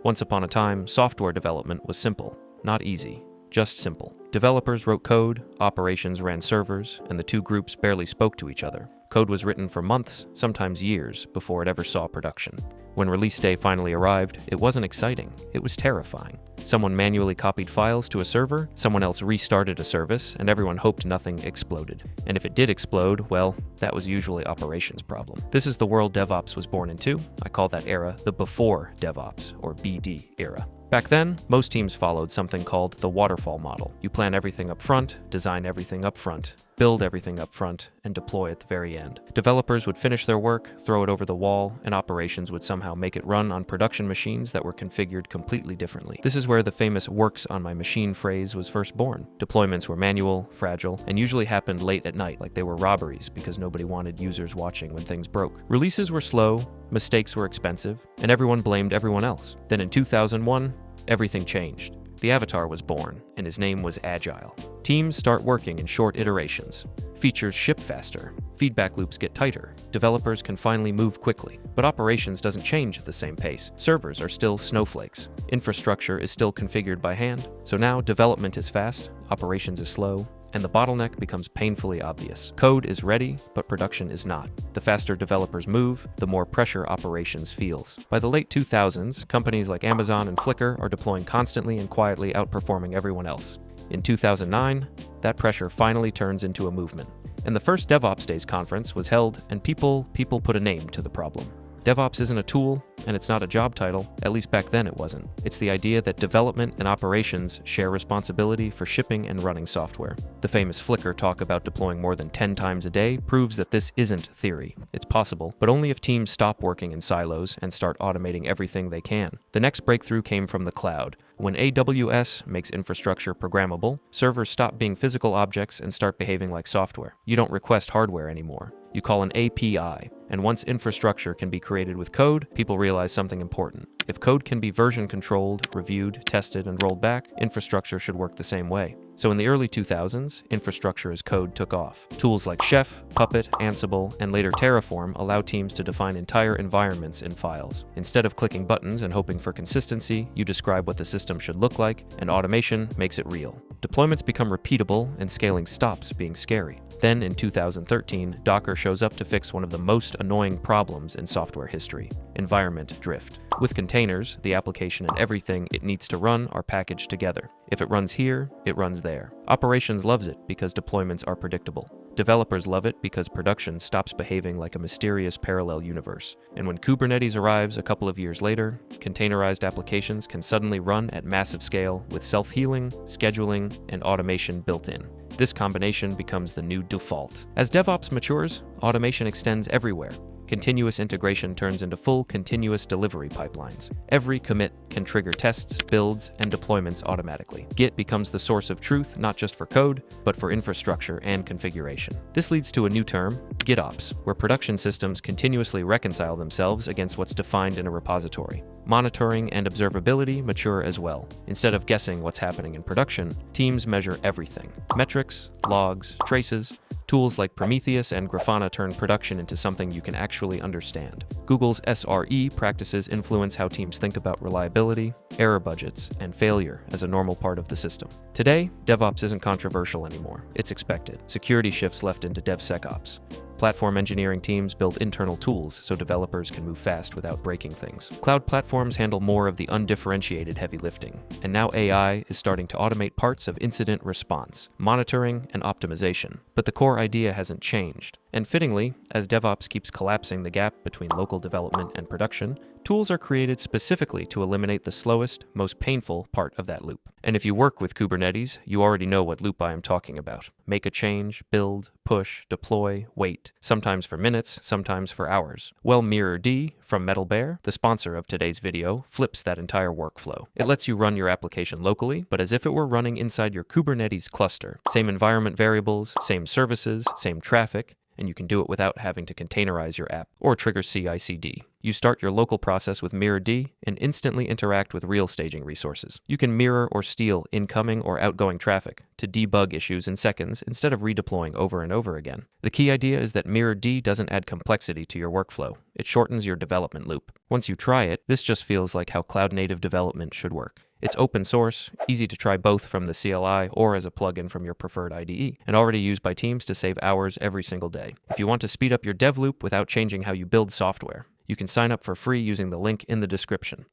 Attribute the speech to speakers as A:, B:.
A: Once upon a time, software development was simple, not easy, just simple. Developers wrote code, operations ran servers, and the two groups barely spoke to each other. Code was written for months, sometimes years, before it ever saw production. When release day finally arrived, it wasn't exciting, it was terrifying. Someone manually copied files to a server, someone else restarted a service, and everyone hoped nothing exploded. And if it did explode, well, that was usually operations problem. This is the world DevOps was born into. I call that era the before DevOps, or BD era. Back then, most teams followed something called the waterfall model. You plan everything up front, design everything up front, build everything up front, and deploy at the very end. Developers would finish their work, throw it over the wall, and operations would somehow make it run on production machines that were configured completely differently. This is where the famous "works on my machine" phrase was first born. Deployments were manual, fragile, and usually happened late at night, like they were robberies because nobody wanted users watching when things broke. Releases were slow, mistakes were expensive, and everyone blamed everyone else. Then in 2001, everything changed. The avatar was born, and his name was Agile. Teams start working in short iterations. Features ship faster. Feedback loops get tighter. Developers can finally move quickly. But operations doesn't change at the same pace. Servers are still snowflakes. Infrastructure is still configured by hand. So now development is fast, operations is slow, and the bottleneck becomes painfully obvious. Code is ready, but production is not. The faster developers move, the more pressure operations feels. By the late 2000s, companies like Amazon and Flickr are deploying constantly and quietly, outperforming everyone else. In 2009, that pressure finally turns into a movement. And the first DevOps Days conference was held, and people put a name to the problem. DevOps isn't a tool, and it's not a job title, at least back then it wasn't. It's the idea that development and operations share responsibility for shipping and running software. The famous Flickr talk about deploying more than 10 times a day proves that this isn't theory. It's possible, but only if teams stop working in silos and start automating everything they can. The next breakthrough came from the cloud. When AWS makes infrastructure programmable, servers stop being physical objects and start behaving like software. You don't request hardware anymore. You call an API. And once infrastructure can be created with code, people realize something important. If code can be version controlled, reviewed, tested, and rolled back, infrastructure should work the same way. So in the early 2000s, infrastructure as code took off. Tools like Chef, Puppet, Ansible, and later Terraform allow teams to define entire environments in files. Instead of clicking buttons and hoping for consistency, you describe what the system should look like, and automation makes it real. Deployments become repeatable, and scaling stops being scary. Then, in 2013, Docker shows up to fix one of the most annoying problems in software history: environment drift. With containers, the application and everything it needs to run are packaged together. If it runs here, it runs there. Operations loves it because deployments are predictable. Developers love it because production stops behaving like a mysterious parallel universe. And when Kubernetes arrives a couple of years later, containerized applications can suddenly run at massive scale with self-healing, scheduling, and automation built in. This combination becomes the new default. As DevOps matures, automation extends everywhere. Continuous integration turns into full continuous delivery pipelines. Every commit can trigger tests, builds, and deployments automatically. Git becomes the source of truth not just for code, but for infrastructure and configuration. This leads to a new term, GitOps, where production systems continuously reconcile themselves against what's defined in a repository. Monitoring and observability mature as well. Instead of guessing what's happening in production, teams measure everything. Metrics, logs, traces. Tools like Prometheus and Grafana turn production into something you can actually understand. Google's SRE practices influence how teams think about reliability, error budgets, and failure as a normal part of the system. Today, DevOps isn't controversial anymore. It's expected. Security shifts left into DevSecOps. Platform engineering teams build internal tools so developers can move fast without breaking things. Cloud platforms handle more of the undifferentiated heavy lifting, and now AI is starting to automate parts of incident response, monitoring, and optimization. But the core idea hasn't changed. And fittingly, as DevOps keeps collapsing the gap between local development and production, tools are created specifically to eliminate the slowest, most painful part of that loop. And if you work with Kubernetes, you already know what loop I am talking about. Make a change, build, push, deploy, wait, sometimes for minutes, sometimes for hours. Well, MirrorD from Metal Bear, the sponsor of today's video, flips that entire workflow. It lets you run your application locally, but as if it were running inside your Kubernetes cluster. Same environment variables, same services, same traffic, and you can do it without having to containerize your app or trigger CI/CD. You start your local process with mirror-d and instantly interact with real staging resources. You can mirror or steal incoming or outgoing traffic to debug issues in seconds instead of redeploying over and over again. The key idea is that mirror-d doesn't add complexity to your workflow. It shortens your development loop. Once you try it, this just feels like how cloud-native development should work. It's open source, easy to try both from the CLI or as a plugin from your preferred IDE, and already used by teams to save hours every single day. If you want to speed up your dev loop without changing how you build software, you can sign up for free using the link in the description.